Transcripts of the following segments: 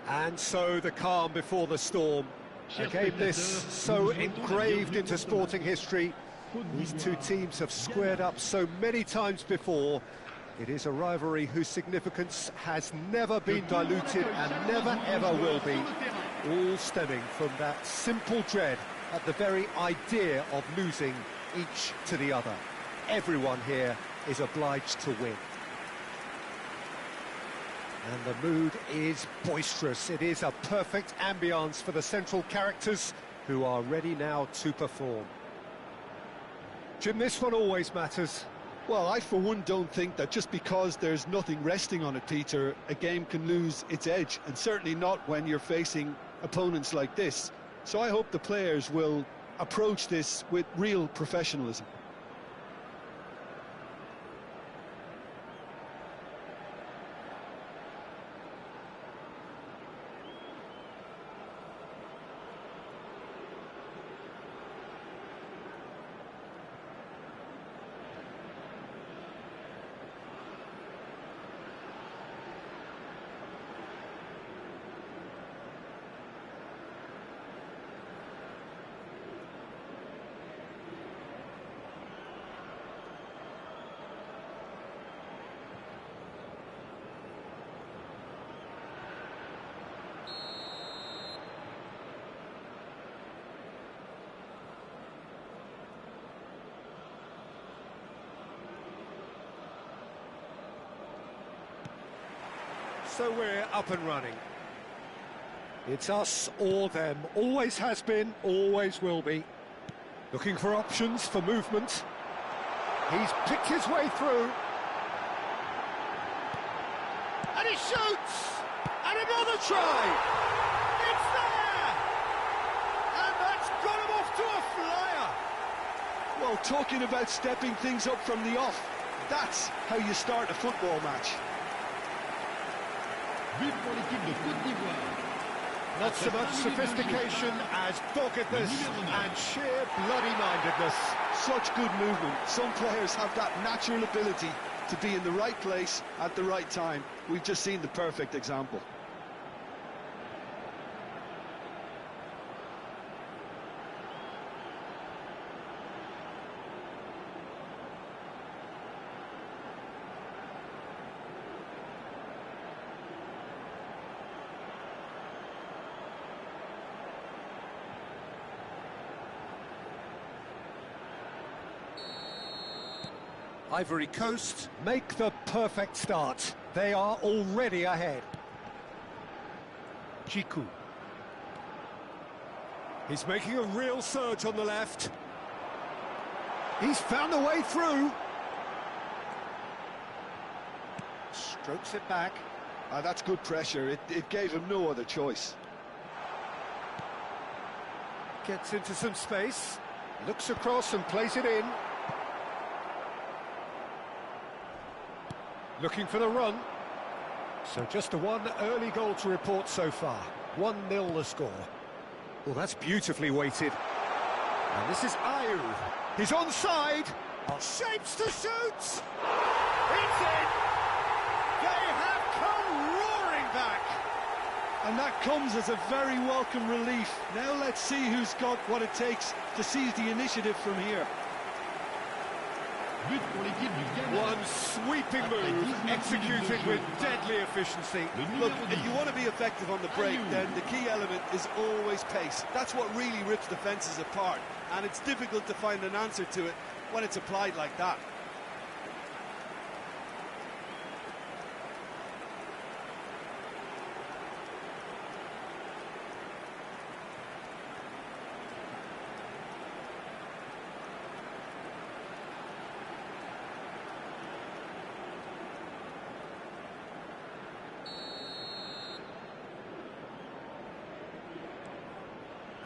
And so the calm before the storm. A game this so engraved into sporting history. These two teams have squared up so many times before. It is a rivalry whose significance has never been diluted and never ever will be. All stemming from that simple dread at the very idea of losing each to the other. Everyone here is obliged to win. And the mood is boisterous. It is a perfect ambience for the central characters who are ready now to perform. Jim, this one always matters. Well, I for one don't think that just because there's nothing resting on it, Peter, a game can lose its edge, and certainly not when you're facing opponents like this. So I hope the players will approach this with real professionalism. So we're up and running. It's us or them. Always has been, always will be. Looking for options for movement. He's picked his way through. And he shoots! And another try! It's there! And that's got him off to a flyer! Well, talking about stepping things up from the off, that's how you start a football match. Not so much sophistication as doggedness and sheer bloody-mindedness. Such good movement. Some players have that natural ability to be in the right place at the right time. We've just seen the perfect example. Ivory Coast make the perfect start. They are already ahead. Chiku. He's making a real surge on the left. He's found a way through. Strokes it back. That's good pressure. It gave him no other choice. Gets into some space. Looks across and plays it in. Looking for the run. So just a one early goal to report so far. 1-0 the score. Well, that's beautifully weighted. And this is Ayew. He's onside. Shapes to shoot. It's in. They have come roaring back. And that comes as a very welcome relief. Now let's see who's got what it takes to seize the initiative from here. One sweeping move, executed with deadly efficiency. Look, if you want to be effective on the break, then the key element is always pace. That's what really rips defences apart, and it's difficult to find an answer to it when it's applied like that.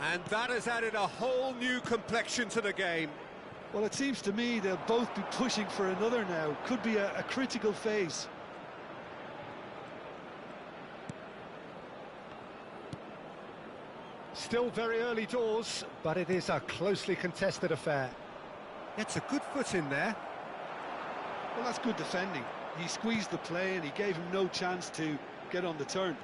And that has added a whole new complexion to the game. Well, it seems to me they'll both be pushing for another now. Could be a critical phase. Still very early doors, but it is a closely contested affair. It's a good foot in there. Well, that's good defending. He squeezed the play and he gave him no chance to get on the turn.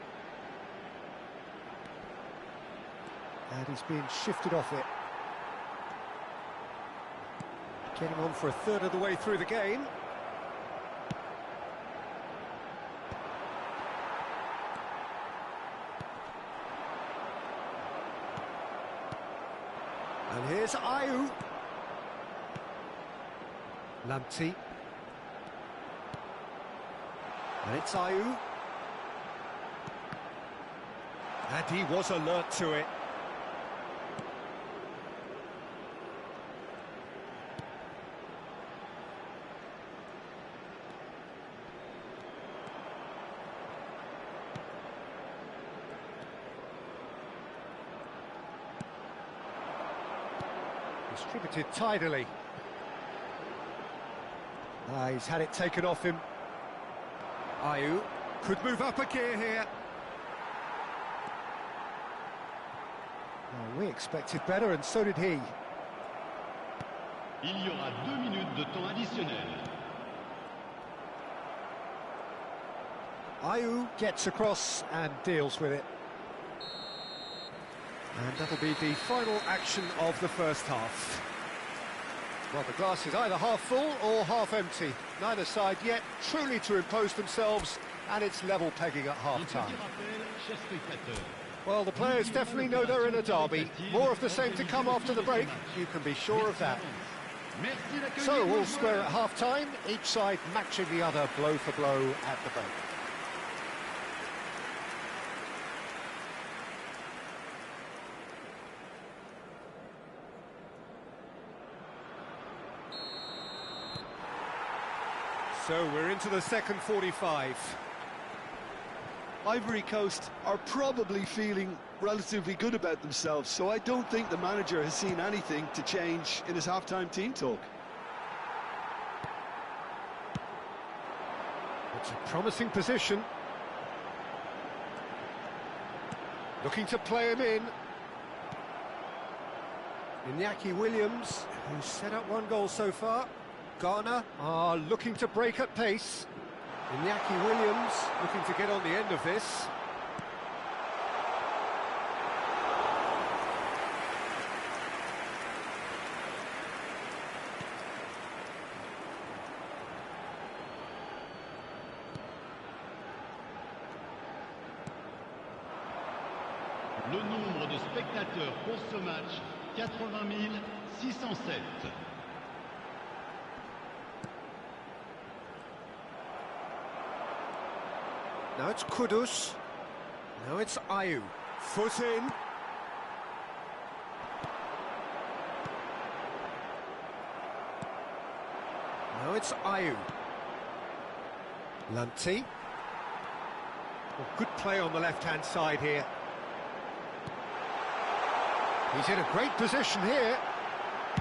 And he's being shifted off it. Getting on for a third of the way through the game. And here's Ayew. Lamptey. And it's Ayew. And he was alert to it. Distributed tidily. He's had it taken off him. Ayew could move up a gear here. Well, we expected better, and so did he. Il y aura 2 minutes de temps additionnel. Ayew gets across and deals with it. And that'll be the final action of the first half. Well, the glass is either half full or half empty. Neither side yet truly to impose themselves, and it's level pegging at half-time. Well, the players definitely know they're in a derby. More of the same to come after the break, you can be sure of that. So, all square at half-time, each side matching the other blow for blow at the break. So we're into the second 45. Ivory Coast are probably feeling relatively good about themselves, so I don't think the manager has seen anything to change in his half-time team talk. It's a promising position. Looking to play him in. Iñaki Williams, who's set up one goal so far. Ghana are looking to break at pace. Iñaki Williams looking to get on the end of this. Le nombre de spectateurs pour ce match, 80 607. Now it's Kudus. Now it's Ayew. Foot in. Now it's Ayew. Lamptey. Well, good play on the left-hand side here. He's in a great position here.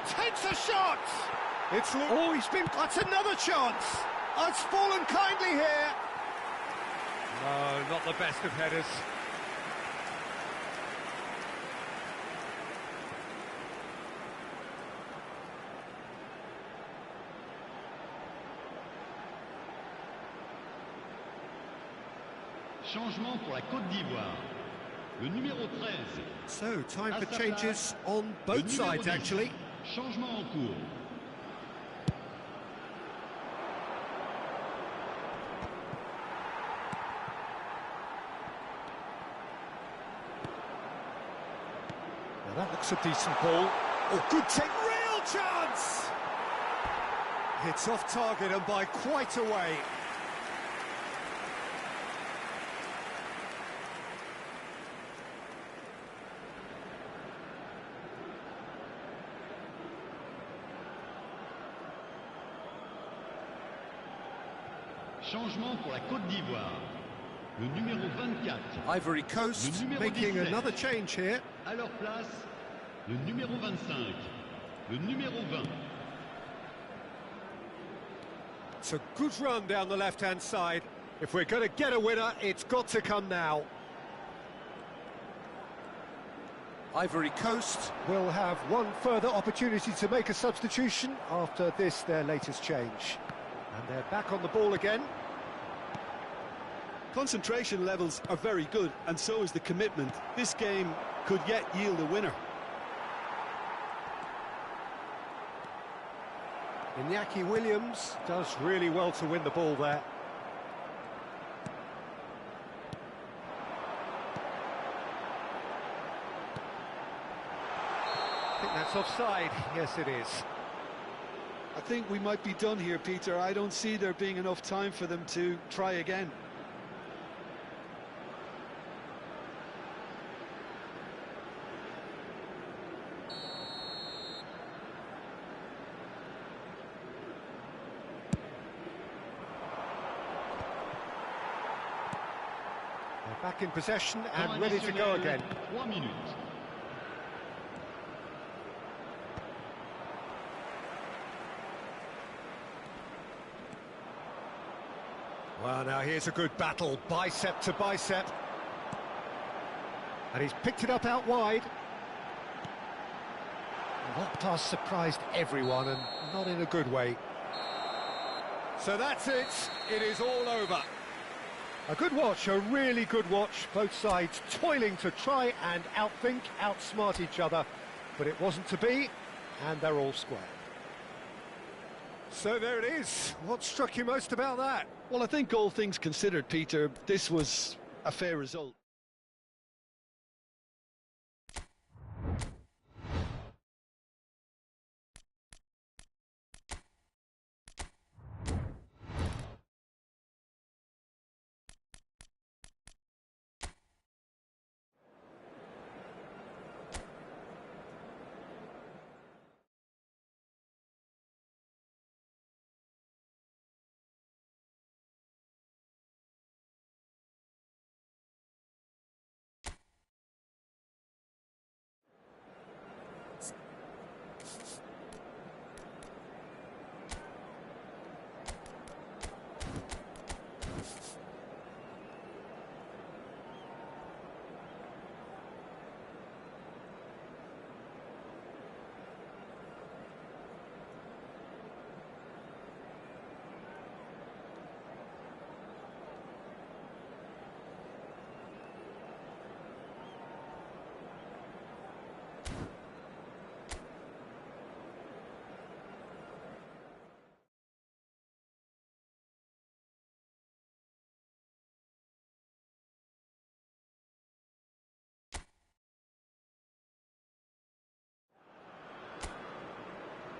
Takes a shot! It's... Oh, he's been... That's another chance! It's fallen kindly here. No, not the best of headers. Changement pour la Côte d'Ivoire. Le numéro 13. So, time for changes on both sides, actually. Changement en cours. Now that looks a decent ball. Oh, good take, real chance! It's off target and by quite a way. Changement pour la Côte d'Ivoire. Le numéro 24. Ivory Coast making 17. another change here. À leur place, le numéro 25. Le numéro 20. It's a good run down the left-hand side. If we're going to get a winner, it's got to come now. Ivory Coast will have one further opportunity to make a substitution after this, their latest change. And they're back on the ball again. Concentration levels are very good, and so is the commitment. This game could yet yield a winner. Iñaki Williams does really well to win the ball there. I think that's offside. Yes, it is. I think we might be done here, Peter. I don't see there being enough time for them to try again. They're back in possession and ready to go again. 3 minutes. Well, now here's a good battle, bicep to bicep. And he's picked it up out wide. Well, that pass surprised everyone, and not in a good way. So that's it. It is all over. A good watch, a really good watch. Both sides toiling to try and outthink, outsmart each other. But it wasn't to be, and they're all square. So there it is. What struck you most about that? Well, I think all things considered, Peter, this was a fair result.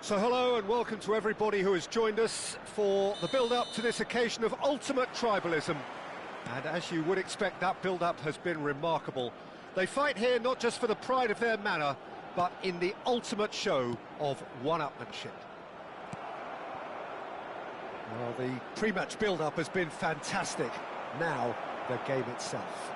So hello and welcome to everybody who has joined us for the build-up to this occasion of ultimate tribalism. And as you would expect, that build-up has been remarkable. They fight here not just for the pride of their manor, but in the ultimate show of one-upmanship. Well, the pre-match build-up has been fantastic. Now, the game itself.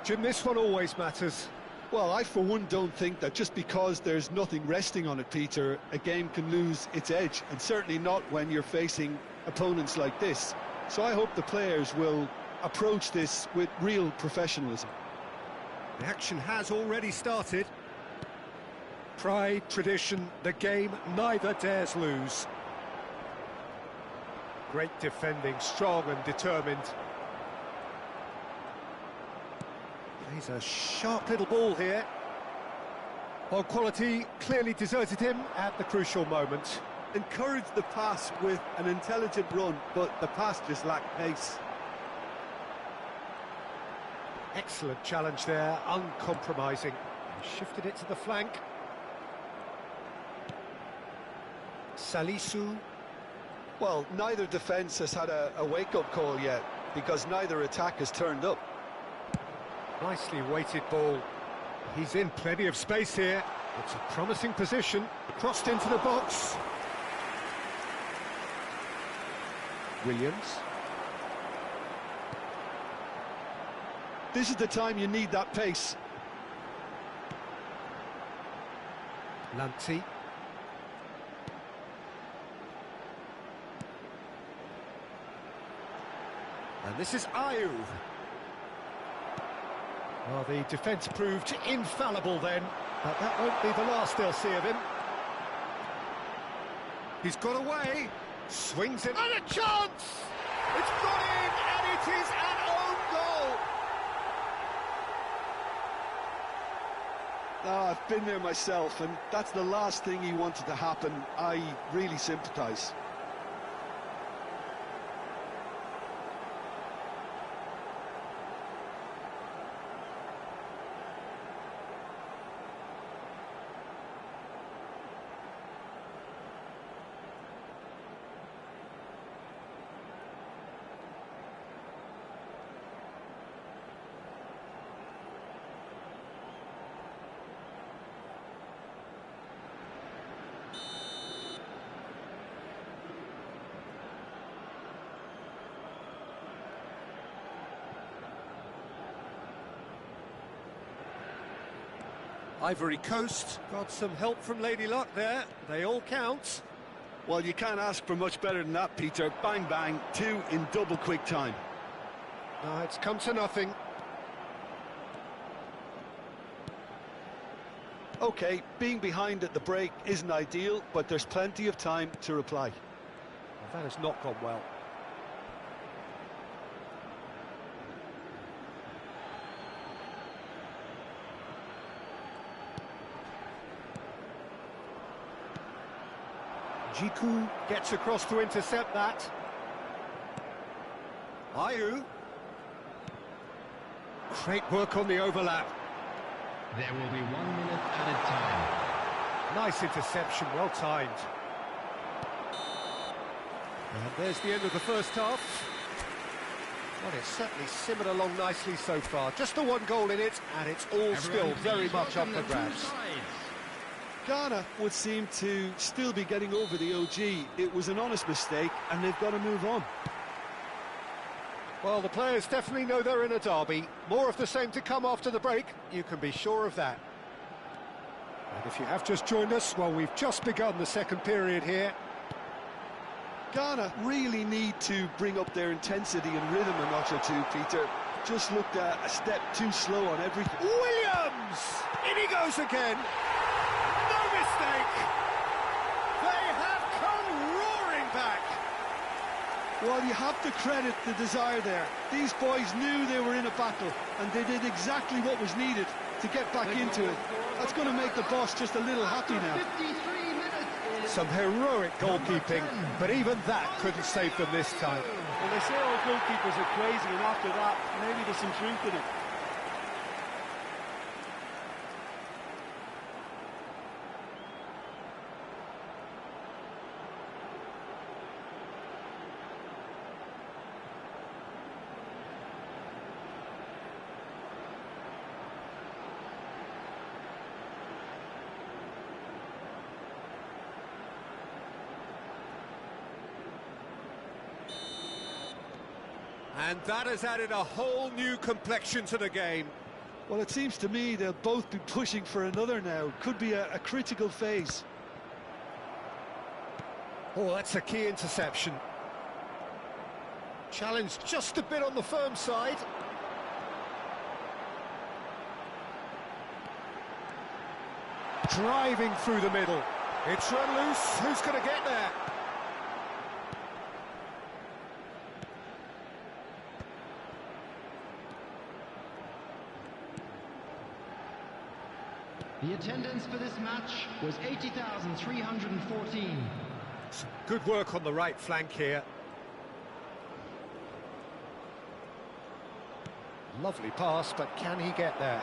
Jim, this one always matters. Well, I for one don't think that just because there's nothing resting on it, Peter, a game can lose its edge, and certainly not when you're facing opponents like this. So I hope the players will approach this with real professionalism. The action has already started. Pride, tradition, the game neither dares lose. Great defending, strong and determined. He's a sharp little ball here. Well, quality clearly deserted him at the crucial moment. Encouraged the pass with an intelligent run, but the pass just lacked pace. Excellent challenge there, uncompromising. He shifted it to the flank. Salisu. Well, neither defence has had a wake-up call yet, because neither attack has turned up. Nicely weighted ball. He's in plenty of space here. It's a promising position. Crossed into the box. Williams. This is the time you need that pace. Lanti. And this is Ayew. Well, the defence proved infallible then, but that won't be the last they'll see of him. He's got away, swings it, and a chance! It's gone in, and is an own goal! Oh, I've been there myself, and that's the last thing he wanted to happen. I really sympathise. Ivory Coast got some help from Lady Luck there. They all count. Well, you can't ask for much better than that, Peter. Bang, bang, two in double quick time. No, it's come to nothing. OK, being behind at the break isn't ideal, but there's plenty of time to reply. Well, that has not gone well. Jiku gets across to intercept that. Ayu. Great work on the overlap. There will be 1 minute added time. Nice interception, well timed. And there's the end of the first half. Well, it's certainly simmered along nicely so far. Just the one goal in it, and it's all still very much up for grabs. Ghana would seem to still be getting over the OG. It was an honest mistake, and they've got to move on. Well, the players definitely know they're in a derby. More of the same to come after the break, you can be sure of that. And if you have just joined us, well, we've just begun the second period here. Ghana really need to bring up their intensity and rhythm a notch or two, Peter. Just looked a step too slow on everything. Williams! In he goes again! No mistake! They have come roaring back! Well, you have to credit the desire there. These boys knew they were in a battle, and they did exactly what was needed to get back into it. That's going to make the boss just a little happy now. Some heroic goalkeeping, but even that couldn't save them this time. Well, they say all goalkeepers are crazy, and after that, maybe there's some truth in it. And that has added a whole new complexion to the game. Well, it seems to me they'll both be pushing for another now. Could be a critical phase. Oh, that's a key interception. Challenged just a bit on the firm side. Driving through the middle. It's run loose. Who's going to get there? The attendance for this match was 80,314. Some good work on the right flank here. Lovely pass, but can he get there?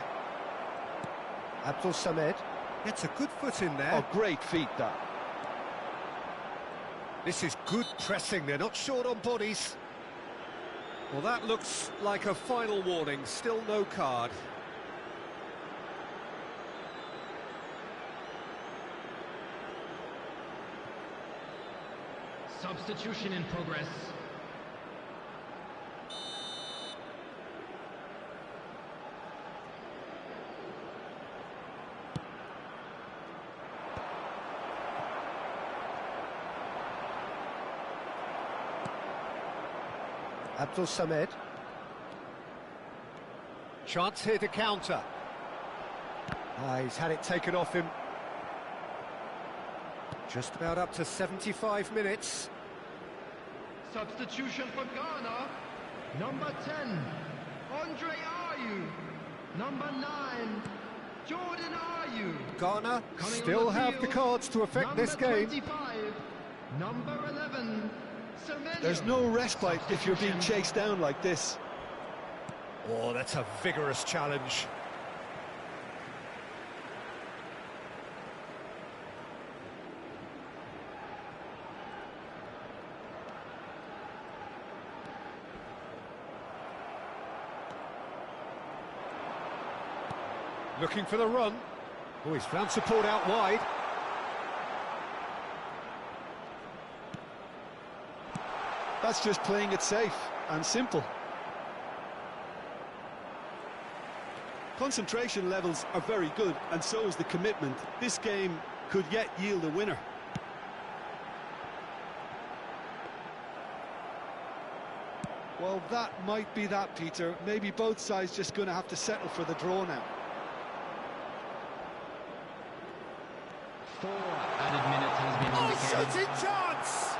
Abdul Samed gets a good foot in there. Oh, great feet, that. This is good pressing, they're not short on bodies. Well, that looks like a final warning, still no card. Substitution in progress. Abdul Samed. Chance here to counter. He's had it taken off him. Just about up to 75 minutes. Substitution for Ghana. Number 10, Andre Ayew. Number 9, Jordan Ayew. Ghana still have the cards to affect this game. 25, number 11, Semenyo. There's no respite if you're being chased down like this. Oh, that's a vigorous challenge. Looking for the run. Oh, he's found support out wide. That's just playing it safe and simple. Concentration levels are very good, and so is the commitment. This game could yet yield a winner. Well, that might be that, Peter. Maybe both sides just going to have to settle for the draw now. 4 added minutes has been indicated. Shooting chance!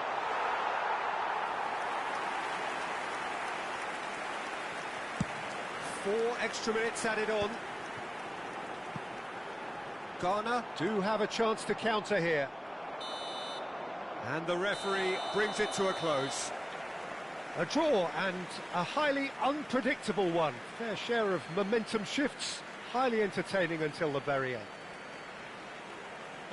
Four extra minutes added on. Ghana do have a chance to counter here. And the referee brings it to a close. A draw, and a highly unpredictable one. Fair share of momentum shifts, highly entertaining until the very end.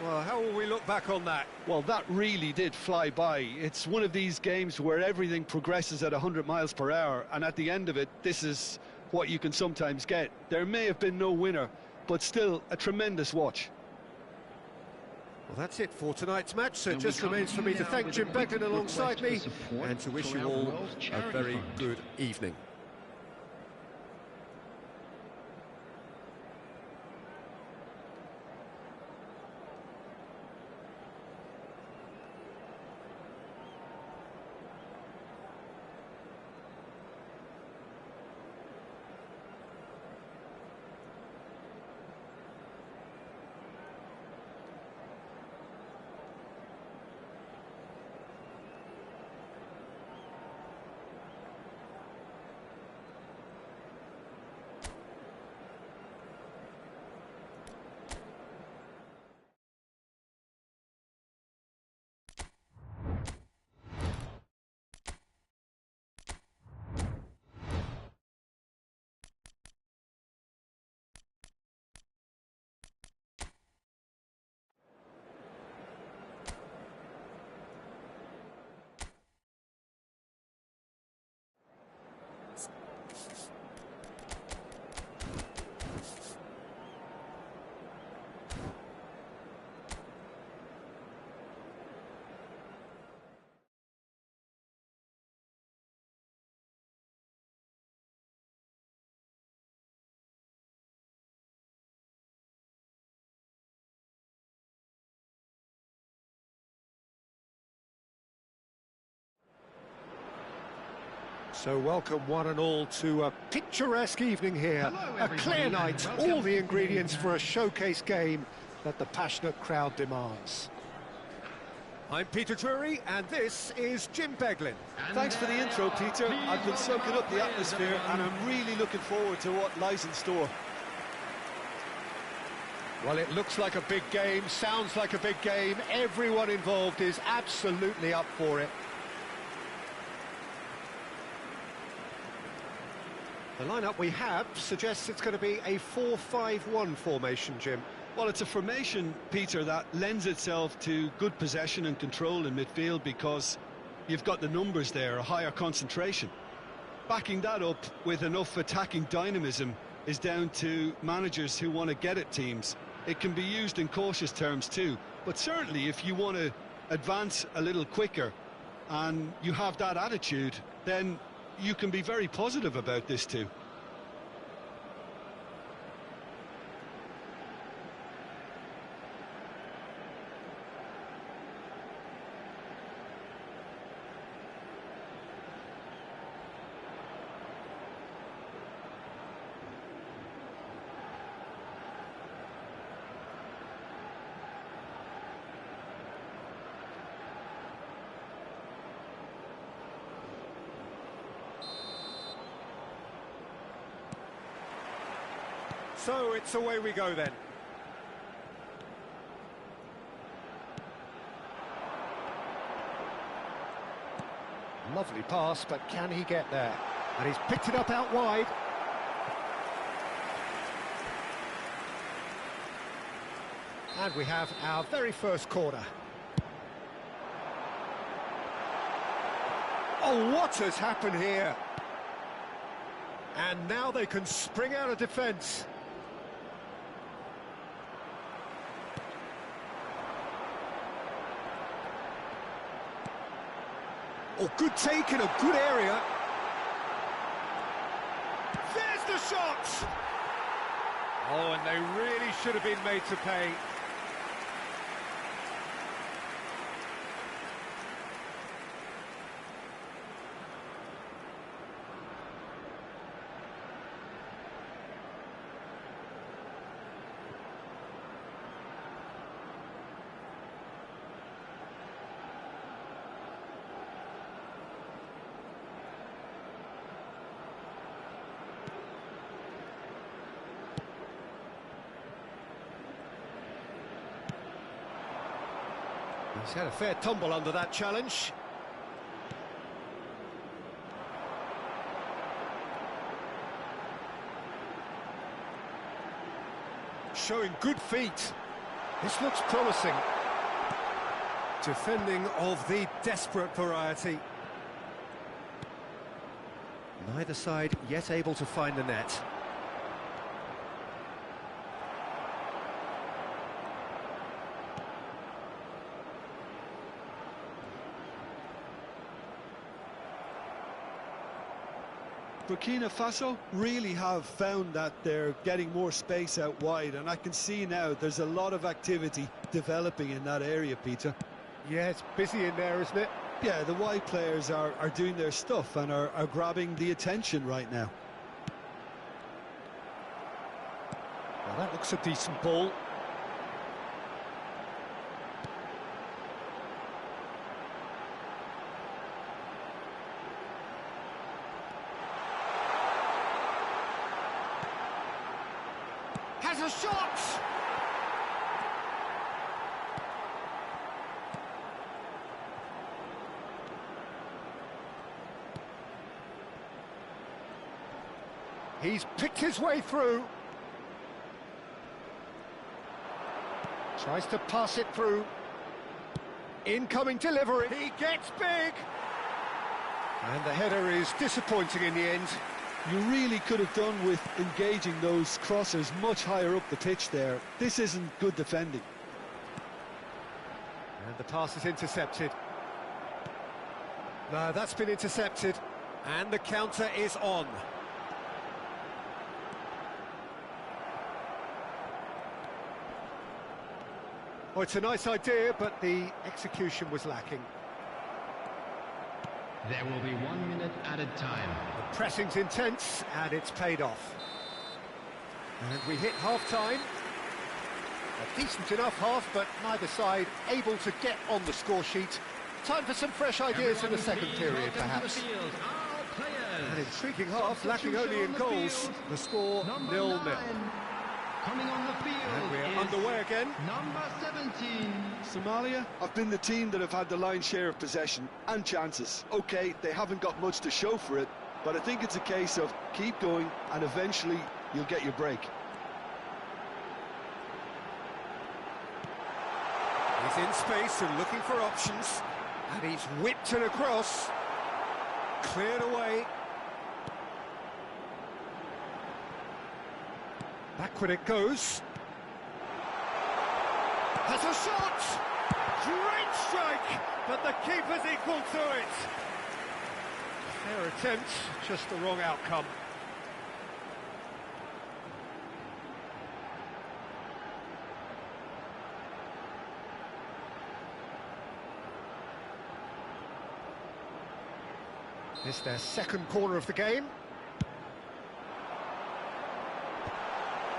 Well, how will we look back on that? Well, that really did fly by. It's one of these games where everything progresses at 100 miles per hour, and at the end of it, this is what you can sometimes get. There may have been no winner, but still a tremendous watch. Well, that's it for tonight's match, so it just remains for me to thank Jim Beglin alongside me and to wish you all a very good evening. So welcome one and all to a picturesque evening here. Hello, a clear night, all the ingredients for a showcase game that the passionate crowd demands. I'm Peter Drury, and this is Jim Beglin. Thanks for the intro, Peter. I've been soaking up the atmosphere, and I'm really looking forward to what lies in store. Well, it looks like a big game, sounds like a big game. Everyone involved is absolutely up for it. The lineup we have suggests it's going to be a 4-5-1 formation, Jim. Well, it's a formation, Peter, that lends itself to good possession and control in midfield because you've got the numbers there, a higher concentration. Backing that up with enough attacking dynamism is down to managers who want to get at teams. It can be used in cautious terms too, but certainly if you want to advance a little quicker and you have that attitude, then you can be very positive about this too. So it's away we go then. Lovely pass, but can he get there? And he's picked it up out wide. And we have our very first corner. Oh, what has happened here? And now they can spring out of defence. Oh, good take in a good area. There's the shot! Oh, and they really should have been made to pay. He's had a fair tumble under that challenge. Showing good feet. This looks promising. Defending of the desperate variety. Neither side yet able to find the net. Burkina Faso really have found that they're getting more space out wide, and I can see now there's a lot of activity developing in that area, Peter. Yeah, it's busy in there, isn't it? Yeah, the wide players are doing their stuff and are grabbing the attention right now. Well, that looks a decent ball. Has a shot! He's picked his way through. Tries to pass it through. Incoming delivery. He gets big! And the header is disappointing in the end. You really could have done with engaging those crossers much higher up the pitch there. This isn't good defending. And the pass is intercepted. No, that's been intercepted. And the counter is on. Oh, it's a nice idea, but the execution was lacking. There will be 1 minute added time. The pressing's intense, and it's paid off. And we hit half-time. A decent enough half, but neither side able to get on the score sheet. Time for some fresh ideas in the second period, perhaps. An intriguing half, lacking only in goals. The score 0-0. Coming on the field, And we're underway again. Number 17. Somalia have been the team that have had the lion's share of possession and chances. Okay, they haven't got much to show for it, but I think it's a case of keep going and eventually you'll get your break. He's in space and looking for options. And he's whipped it across. Cleared away. Backward it goes. Has a shot! Great strike! But the keeper's equal to it. Fair attempt, just the wrong outcome. It's their second corner of the game.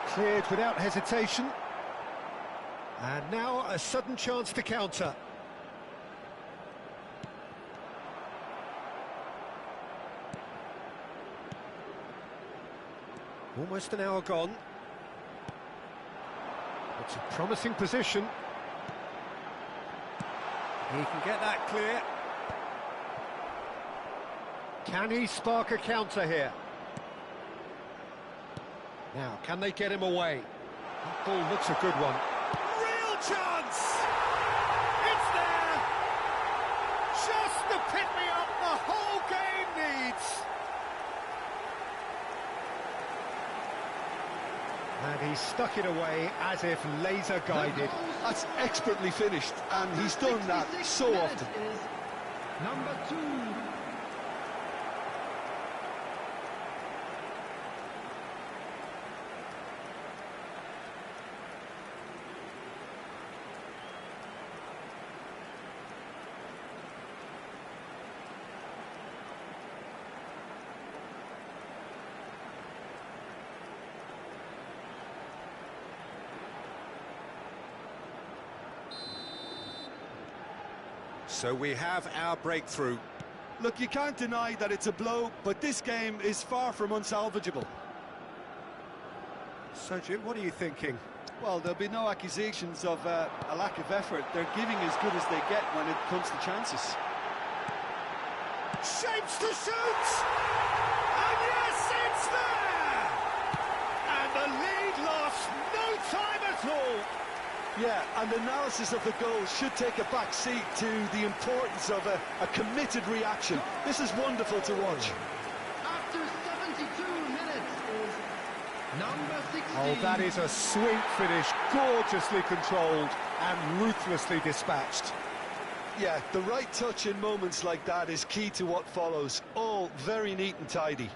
Cleared without hesitation. And now a sudden chance to counter. Almost an hour gone. It's a promising position. He can get that clear. Can he spark a counter here? Now, can they get him away? That ball looks a good one. Real chance! It's there! Just the pick-me-up the whole game needs! And he stuck it away as if laser-guided. That's expertly finished, and he's done that so often. Number 2. So we have our breakthrough. Look, you can't deny that it's a blow, but this game is far from unsalvageable. So, Jim, what are you thinking? Well, there'll be no accusations of a lack of effort. They're giving as good as they get when it comes to chances. Shapes to shoot! And yes, it's there! And the lead lost no time at all! Yeah, and analysis of the goal should take a back seat to the importance of a committed reaction. This is wonderful to watch. After 72 minutes is number 16. Oh, that is a sweet finish, gorgeously controlled and ruthlessly dispatched. Yeah, the right touch in moments like that is key to what follows. All very neat and tidy.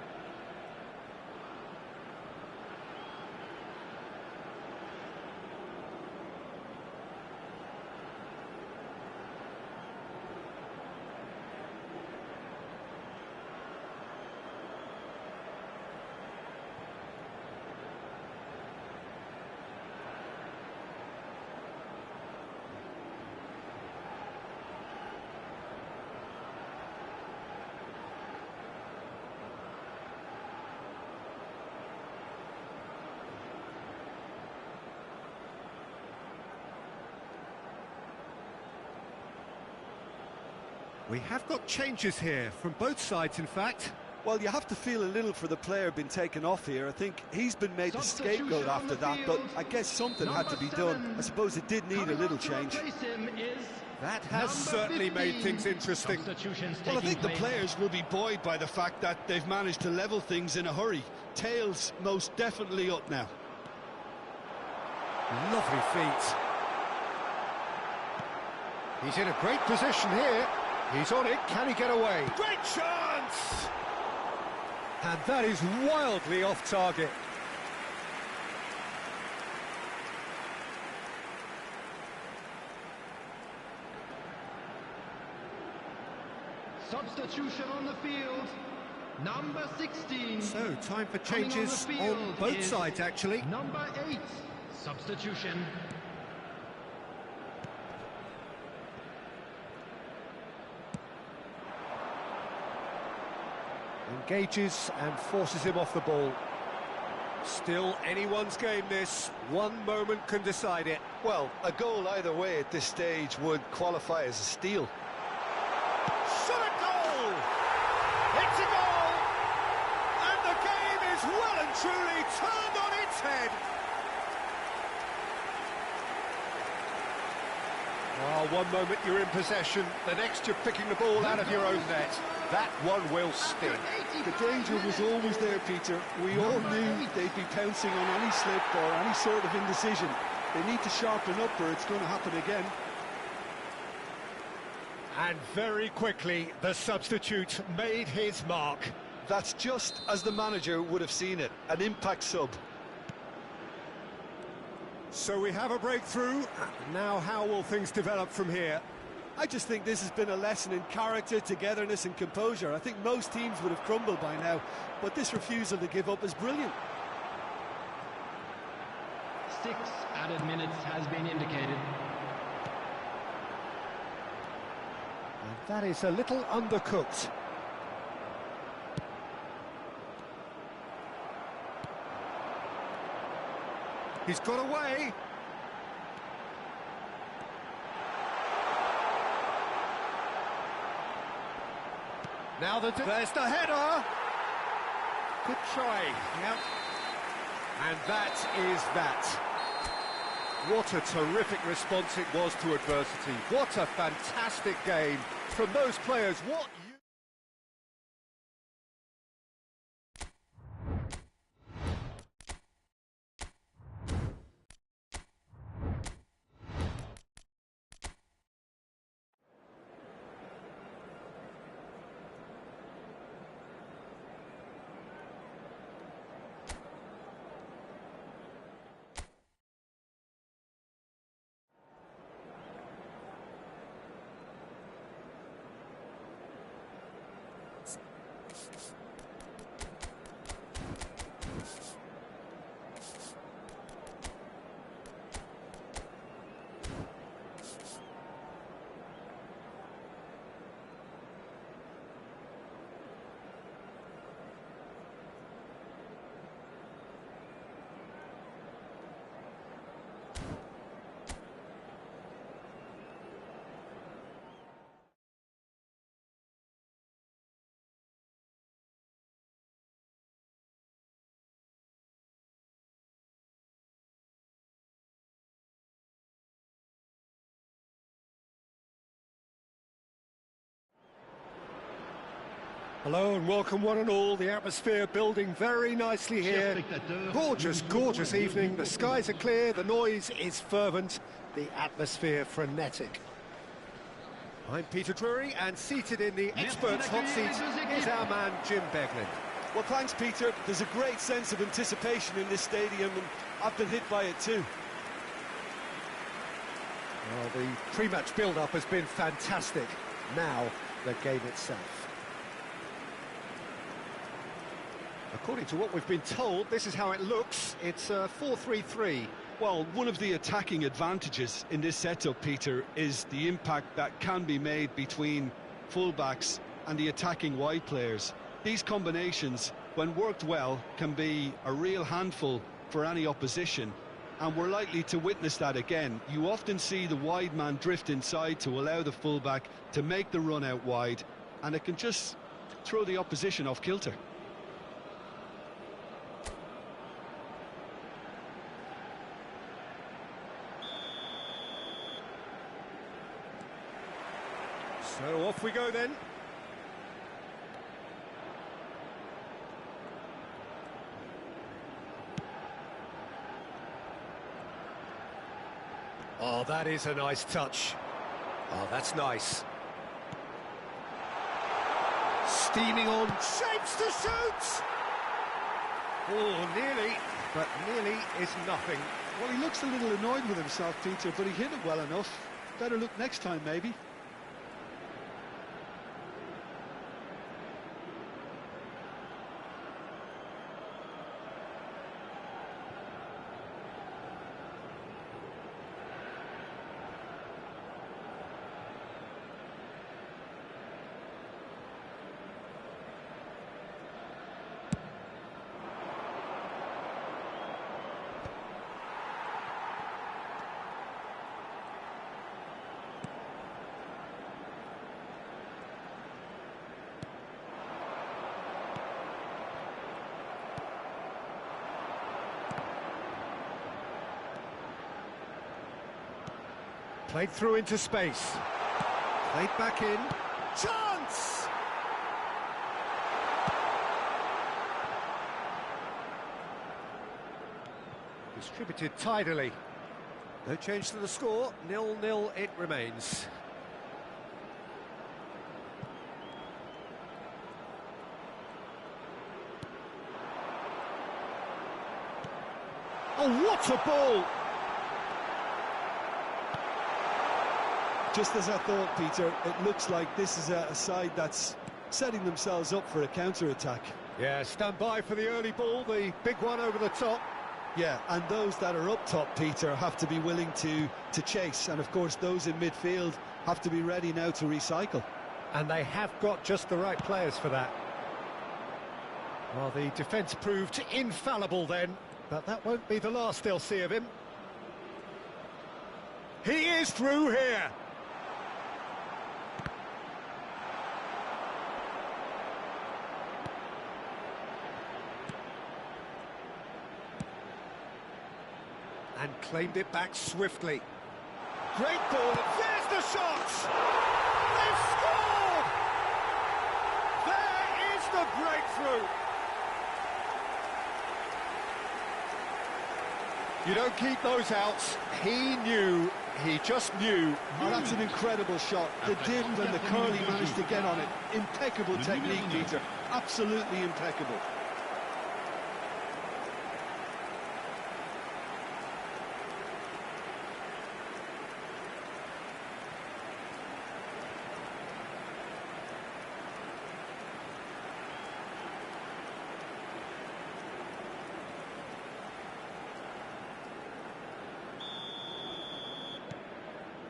We have got changes here, from both sides in fact. Well, you have to feel a little for the player being taken off here. I think he's been made the scapegoat after that, but I guess something had to be done. I suppose it did need a little change. That has certainly made things interesting. Well, I think the players will be buoyed by the fact that they've managed to level things in a hurry. Tails most definitely up now. Lovely feet. He's in a great position here. He's on it, can he get away? Great chance! And that is wildly off target. Substitution on the field. Number 16. So, time for changes on both sides, actually. Number 8. Substitution. Engages and forces him off the ball. Still anyone's game this. One moment can decide it. Well, a goal either way at this stage would qualify as a steal. Shot a goal! It's a goal! And the game is well and truly turned on its head. Oh, one moment you're in possession, the next you're picking the ball out of your own net. That one will sting. The danger was always there, Peter. We all knew they'd be pouncing on any slip or any sort of indecision. They need to sharpen up or it's going to happen again. And very quickly, the substitute made his mark. That's just as the manager would have seen it, an impact sub. So we have a breakthrough. Now how will things develop from here? I just think this has been a lesson in character, togetherness and composure. I think most teams would have crumbled by now, but this refusal to give up is brilliant. 6 added minutes has been indicated. And that is a little undercooked. He's got away. Now there's the header. Good try. Yep. And that is that. What a terrific response it was to adversity. What a fantastic game from those players. Hello and welcome one and all. The atmosphere building very nicely here. Gorgeous, gorgeous evening. The skies are clear, the noise is fervent, the atmosphere frenetic. I'm Peter Drury, and seated in the experts' hot seat is our man Jim Beglin. Well, thanks, Peter. There's a great sense of anticipation in this stadium, and I've been hit by it too. Well, the pre-match build-up has been fantastic. Now, the game itself. According to what we've been told, this is how it looks. It's 4-3-3. Well, one of the attacking advantages in this setup, Peter, is the impact that can be made between fullbacks and the attacking wide players. These combinations, when worked well, can be a real handful for any opposition, and we're likely to witness that again. You often see the wide man drift inside to allow the fullback to make the run out wide, and it can just throw the opposition off kilter. So off we go then. Oh, that is a nice touch. Oh, that's nice. Steaming on, shapes to shoot! Oh, nearly, but nearly is nothing. Well, he looks a little annoyed with himself, Peter, but he hit it well enough. Better look next time, maybe. Played through into space. Played back in. Chance! Distributed tidily. No change to the score. 0-0 it remains. Oh, what a ball! Just as I thought, Peter, it looks like this is a side that's setting themselves up for a counter-attack. Yeah, stand by for the early ball, the big one over the top. Yeah, and those that are up top, Peter, have to be willing to chase. And, of course, those in midfield have to be ready now to recycle. And they have got just the right players for that. Well, the defence proved infallible then, but that won't be the last they'll see of him. He is through here. and claimed it back swiftly. Great ball, and there's the shot! They've scored! There is the breakthrough! You don't keep those outs. He just knew. Oh, that's an incredible shot. The dip and the curl he managed to get on it. Impeccable technique, Peter. Absolutely impeccable.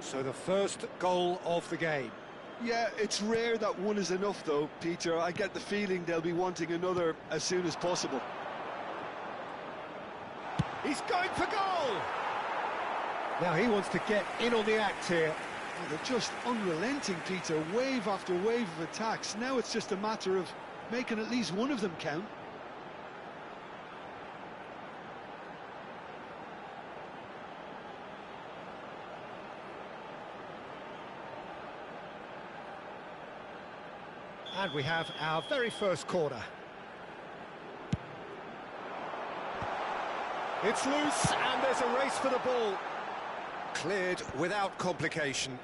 So the first goal of the game. Yeah, it's rare that one is enough though, Peter. I get the feeling they'll be wanting another as soon as possible. He's going for goal! Now he wants to get in on the act here. Oh, they're just unrelenting, Peter. Wave after wave of attacks. Now it's just a matter of making at least one of them count. And we have our very first corner. It's loose, and there's a race for the ball. Cleared without complication.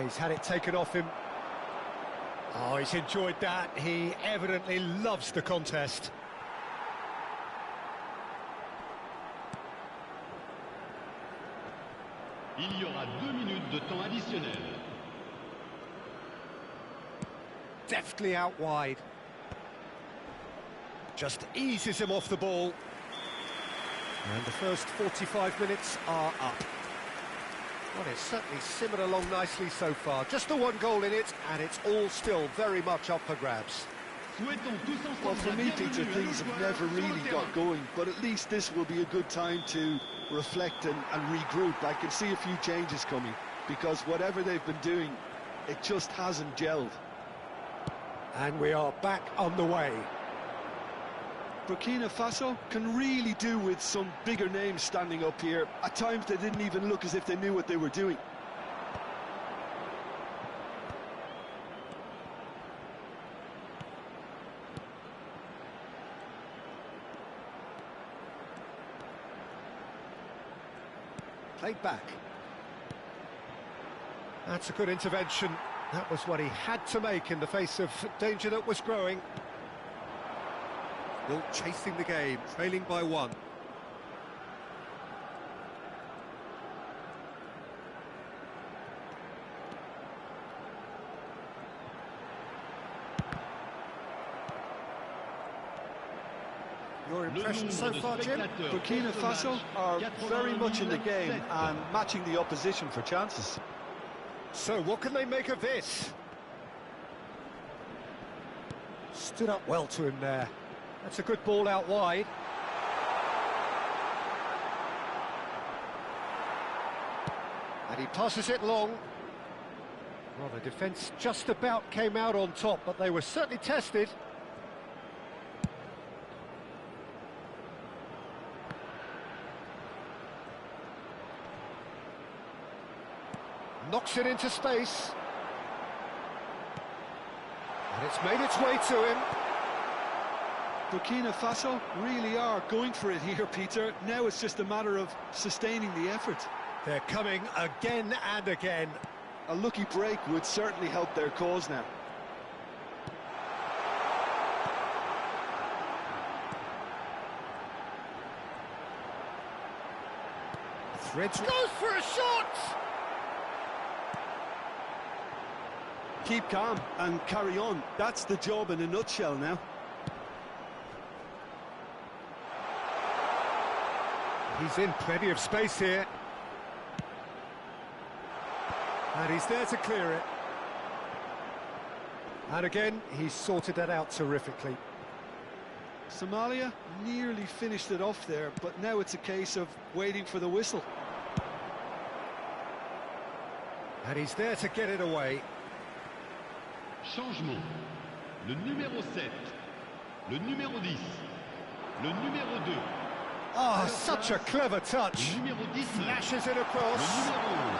He's had it taken off him. Oh, he's enjoyed that. He evidently loves the contest. Il y aura 2 minutes de temps additionnel. Deftly out wide. Just eases him off the ball. And the first 45 minutes are up. Well, it's certainly simmered along nicely so far. Just the one goal in it, and it's all still very much up for grabs. Well, for me, Peter, things have never really got going, but at least this will be a good time to reflect and regroup. I can see a few changes coming, because whatever they've been doing, it just hasn't gelled. And we are back on the way. Burkina Faso can really do with some bigger names standing up here. At times they didn't even look as if they knew what they were doing. Played back. That's a good intervention. That was what he had to make in the face of danger that was growing. Still chasing the game, trailing by 1. Your impression so far, Jim? Burkina Faso are very much in the game and matching the opposition for chances. So what can they make of this? Stood up well to him there. That's a good ball out wide. And he passes it long. Well, the defence just about came out on top, but they were certainly tested. Knocks it into space. And it's made its way to him. Burkina Faso really are going for it here, Peter. Now it's just a matter of sustaining the effort. They're coming again and again. A lucky break would certainly help their cause now. Threads goes for a shot! Keep calm and carry on. That's the job in a nutshell now. He's in plenty of space here. And he's there to clear it. And again, he's sorted that out terrifically. Somalia nearly finished it off there, but now it's a case of waiting for the whistle. And he's there to get it away. Changement. Le numéro 7. Le numéro 10. Le numéro 2. Ah, such a clever touch. Le numéro 10. Flashes it Le across. numéro 11.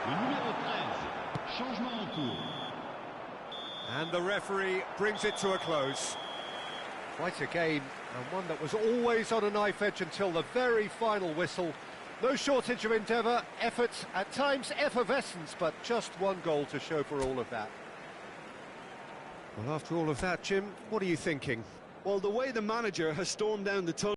Le numéro 13. Changement en cours. And the referee brings it to a close. Quite a game, and one that was always on a knife edge until the very final whistle. No shortage of endeavour, effort, at times effervescence, but just one goal to show for all of that. Well, after all of that, Jim, what are you thinking? Well, the way the manager has stormed down the tunnel